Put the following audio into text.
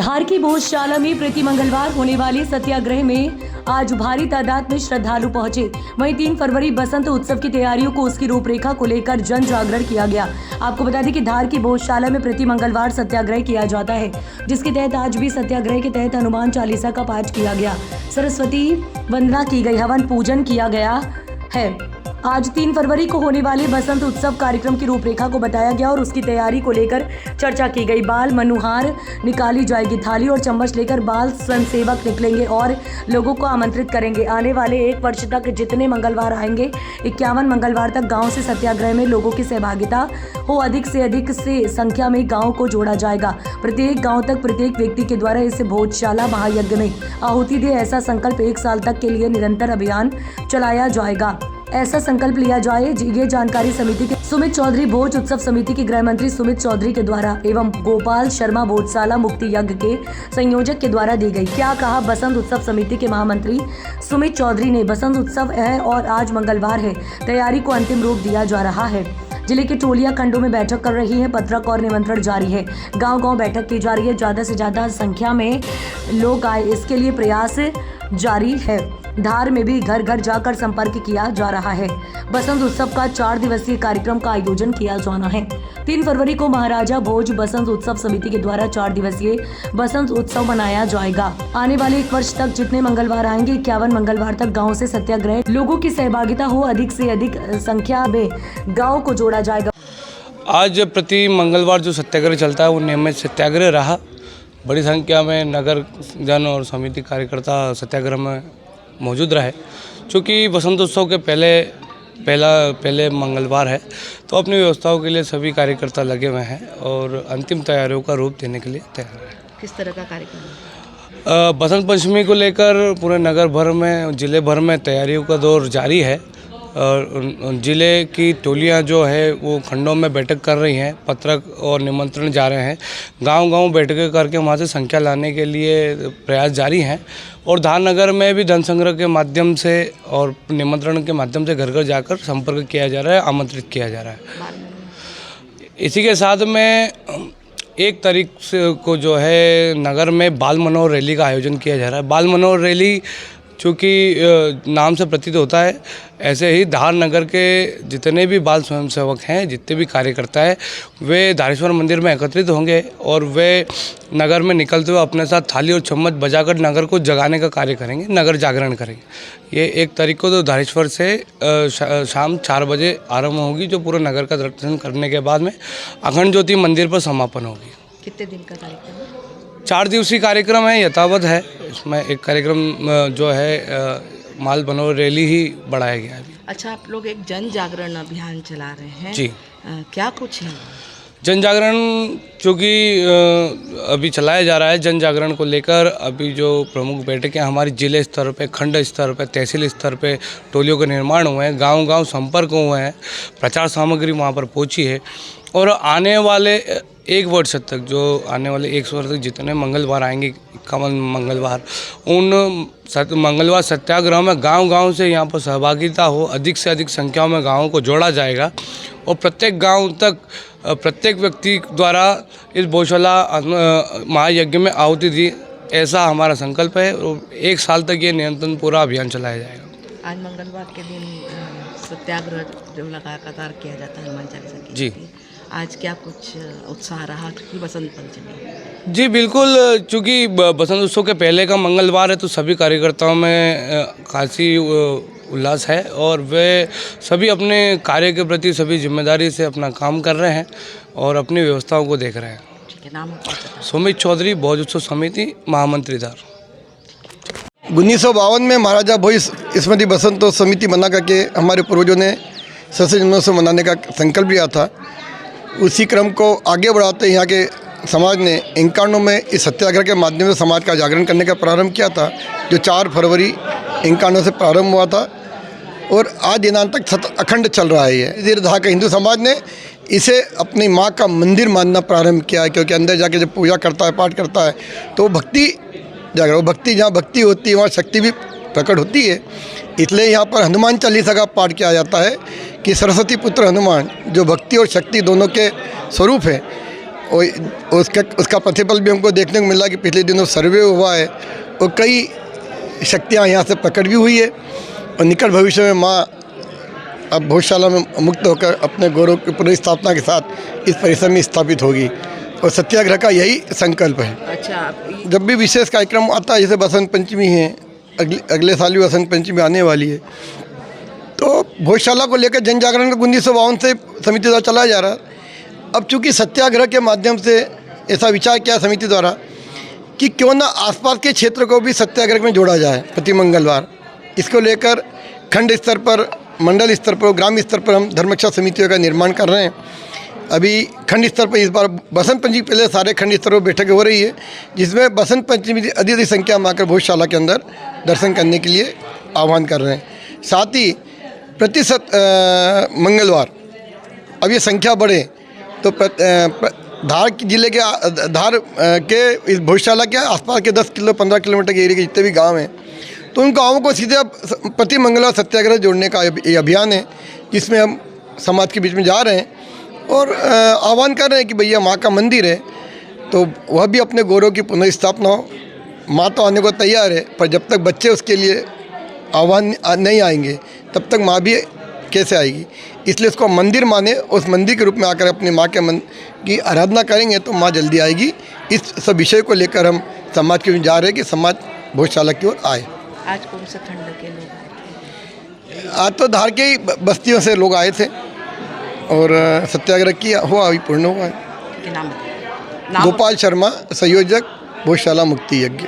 धार की भोजशाला में प्रति मंगलवार होने वाले सत्याग्रह में आज भारी तादाद में श्रद्धालु पहुंचे। वहीं 3 फरवरी बसंत उत्सव की तैयारियों को उसकी रूपरेखा को लेकर जन जागरण किया गया। आपको बता दें कि धार की भोजशाला में प्रति मंगलवार सत्याग्रह किया जाता है, जिसके तहत आज भी सत्याग्रह के तहत हनुमान चालीसा का पाठ किया गया, सरस्वती वंदना की गई, हवन पूजन किया गया है। आज 3 फरवरी को होने वाले बसंत उत्सव कार्यक्रम की रूपरेखा को बताया गया और उसकी तैयारी को लेकर चर्चा की गई। बाल मनुहार निकाली जाएगी, थाली और चम्मच लेकर बाल स्वयंसेवक निकलेंगे और लोगों को आमंत्रित करेंगे। आने वाले 1 वर्ष तक जितने मंगलवार आएंगे, 51 मंगलवार तक गांव से सत्याग्रह में लोगों की सहभागिता हो, अधिक से संख्या में गाँव को जोड़ा जाएगा। प्रत्येक गाँव तक प्रत्येक व्यक्ति के द्वारा इस भोजशाला महायज्ञ में आहुति दे, ऐसा संकल्प 1 साल तक के लिए निरंतर अभियान चलाया जाएगा, ऐसा संकल्प लिया जाए। ये जानकारी समिति के सुमित चौधरी, भोज उत्सव समिति के गृह मंत्री सुमित चौधरी के द्वारा एवं गोपाल शर्मा भोजशाला मुक्ति यज्ञ के संयोजक के द्वारा दी गई। क्या कहा बसंत उत्सव समिति के महामंत्री सुमित चौधरी ने? बसंत उत्सव है और आज मंगलवार है, तैयारी को अंतिम रूप दिया जा रहा है। जिले के टोलिया खंडों में बैठक कर रही है, पत्रक और निमंत्रण जारी है। गांव-गांव बैठक की जा रही है, ज़्यादा से ज़्यादा संख्या में लोग आए, इसके लिए प्रयास जारी है। धार में भी घर घर जाकर संपर्क किया जा रहा है। बसंत उत्सव का 4 दिवसीय कार्यक्रम का आयोजन किया जाना है। 3 फरवरी को महाराजा भोज बसंत उत्सव समिति के द्वारा 4 दिवसीय बसंत उत्सव मनाया जाएगा। आने वाले 1 वर्ष तक जितने मंगलवार आएंगे, 51 मंगलवार तक गाँव से सत्याग्रह, लोगों की सहभागिता हो, अधिक से अधिक संख्या में गाँव को जोड़ा जाएगा। आज प्रति मंगलवार जो सत्याग्रह चलता है वो नियमित सत्याग्रह रहा। बड़ी संख्या में नगर जन और समिति कार्यकर्ता सत्याग्रह में मौजूद रहे। चूँकि बसंत उत्सव के पहले मंगलवार है, तो अपनी व्यवस्थाओं के लिए सभी कार्यकर्ता लगे हुए हैं और अंतिम तैयारियों का रूप देने के लिए तैयार है। किस तरह का कार्यक्रम? बसंत पंचमी को लेकर पूरे नगर भर में, जिले भर में तैयारियों का दौर जारी है और जिले की टोलियां जो है वो खंडों में बैठक कर रही हैं, पत्रक और निमंत्रण जा रहे हैं। गांव-गांव बैठकें करके वहां से संख्या लाने के लिए प्रयास जारी हैं और धार नगर में भी धन संग्रह के माध्यम से और निमंत्रण के माध्यम से घर घर जाकर संपर्क किया जा रहा है, आमंत्रित किया जा रहा है। इसी के साथ में 1 तारीख को जो है नगर में बाल मनोहर रैली का आयोजन किया जा रहा है। बाल मनोहर रैली चूँकि नाम से प्रतीत होता है, ऐसे ही धार नगर के जितने भी बाल स्वयंसेवक हैं, जितने भी कार्यकर्ता हैं, वे धारेश्वर मंदिर में एकत्रित होंगे और वे नगर में निकलते हुए अपने साथ थाली और चम्मच बजाकर नगर को जगाने का कार्य करेंगे, नगर जागरण करेंगे। ये 1 तारीख को तो धारेश्वर से शाम 4 बजे आरंभ होगी, जो पूरे नगर का दर्शन करने के बाद में अखंड ज्योति मंदिर पर समापन होगी। कितने दिन का कार्यक्रम है? 4 दिवसीय कार्यक्रम है, यथावत है। इसमें एक कार्यक्रम जो है माल मनोहर रैली ही बढ़ाया गया है। अच्छा, आप लोग एक जन जागरण अभियान चला रहे हैं जी। क्या कुछ है? जन जागरण चूँकि अभी चलाया जा रहा है, जन जागरण को लेकर अभी जो प्रमुख बैठकें हमारी जिले स्तर पे, खंड स्तर पे, तहसील स्तर पे टोलियों का निर्माण हुए हैं, गांव-गांव संपर्क हुए हैं, प्रचार सामग्री वहां पर पहुंची है और आने वाले 1 वर्ष तक, जो आने वाले 1 वर्ष तक जितने मंगलवार आएंगे, 51 मंगलवार, उन मंगलवार सत्याग्रह में गांव-गांव से यहाँ पर सहभागिता हो, अधिक से अधिक संख्या में गाँवों को जोड़ा जाएगा और प्रत्येक गांव तक प्रत्येक व्यक्ति द्वारा इस भोजशाला महायज्ञ में आहुति दी, ऐसा हमारा संकल्प है और 1 साल तक ये निरंतर पूरा अभियान चलाया जाएगा। आज मंगलवार के दिन सत्याग्रह जो लगातार किया जाता है हनुमान चालीसा की जी, आज क्या कुछ उत्साह रहा क्योंकि बसंत पंचमी? जी बिल्कुल, चूँकि बसंत उत्सव के पहले का मंगलवार है तो सभी कार्यकर्ताओं में खासी उल्लास है और वे सभी अपने कार्य के प्रति सभी जिम्मेदारी से अपना काम कर रहे हैं और अपनी व्यवस्थाओं को देख रहे हैं। ठीक है, नाम? सुमित चौधरी, भोज उत्सव समिति, महामंत्री धार। 1952 में महाराजा भोज स्मृति बसंत समिति बना करके हमारे पूर्वजों ने सरस्वती जन्मोत्सव मनाने का संकल्प लिया था। उसी क्रम को आगे बढ़ाते यहाँ के समाज ने 51 में इस सत्याग्रह के माध्यम से समाज का जागरण करने का प्रारंभ किया था, जो 4 फरवरी 51 से प्रारंभ हुआ था और आज दिनांक तक अखंड चल रहा है। ये धीरे धार का हिंदू समाज ने इसे अपनी माँ का मंदिर मानना प्रारंभ किया है, क्योंकि अंदर जाके जब पूजा करता है, पाठ करता है, तो भक्ति जागरण, भक्ति जहाँ भक्ति होती है वहाँ शक्ति भी प्रकट होती है। इसलिए यहाँ पर हनुमान चालीसा का पाठ किया जाता है कि सरस्वती पुत्र हनुमान, जो भक्ति और शक्ति दोनों के स्वरूप है, उसका प्रतिफल भी हमको देखने को मिला कि पिछले दिनों सर्वे हुआ है और कई शक्तियाँ यहाँ से प्रकट भी हुई है और निकट भविष्य में माँ अब भोजशाला में मुक्त होकर अपने गौरव की पुनर्स्थापना के साथ इस परिसर में स्थापित होगी और सत्याग्रह का यही संकल्प है। अच्छा, जब भी विशेष कार्यक्रम आता है, जैसे बसंत पंचमी है, अगले साल भी बसंत पंचमी आने वाली है, तो भोजशाला को लेकर जन जागरण का 1952 से समिति द्वारा चलाया जा रहा है। अब चूँकि सत्याग्रह के माध्यम से ऐसा विचार किया समिति द्वारा कि क्यों ना आसपास के क्षेत्र को भी सत्याग्रह में जोड़ा जाए प्रति मंगलवार। इसको लेकर खंड स्तर पर, मंडल स्तर पर, ग्राम स्तर पर हम धर्मरक्षा समितियों का निर्माण कर रहे हैं। अभी खंड स्तर पर इस बार बसंत पंचमी पहले सारे खंड स्तर पर बैठकें हो रही है, जिसमें बसंत पंचमी अधिक संख्या में आकर भोजशाला के अंदर दर्शन करने के लिए आह्वान कर रहे हैं। साथ ही प्रति मंगलवार अब ये संख्या बढ़े तो धार जिले के इस भोजशाला के आसपास के 10 किलो 15 किलोमीटर के एरिया के जितने भी गांव हैं, तो उन गाँवों को सीधे अब प्रति मंगलवार सत्याग्रह जोड़ने का ये अभियान है, जिसमें हम समाज के बीच में जा रहे हैं और आह्वान कर रहे हैं कि भैया माँ का मंदिर है तो वह भी अपने गौरव की पुनर्स्थापना हो। माँ तो आने को तैयार है, पर जब तक बच्चे उसके लिए आह्वान नहीं आएंगे तब तक माँ भी कैसे आएगी। इसलिए उसको मंदिर माने, उस मंदिर के रूप में आकर अपनी माँ के मन की आराधना करेंगे तो माँ जल्दी आएगी। इस सब विषय को लेकर हम समाज के बीच जा रहे हैं कि समाज भोजशाला की ओर आए। आज कौन से खंड के लोग आए थे? आज तो धार के ही बस्तियों से लोग आए थे और सत्याग्रह किया हुआ, अभी पूर्ण हुआ है। क्या नाम बताइए? गोपाल शर्मा, संयोजक भोजशाला मुक्ति यज्ञ।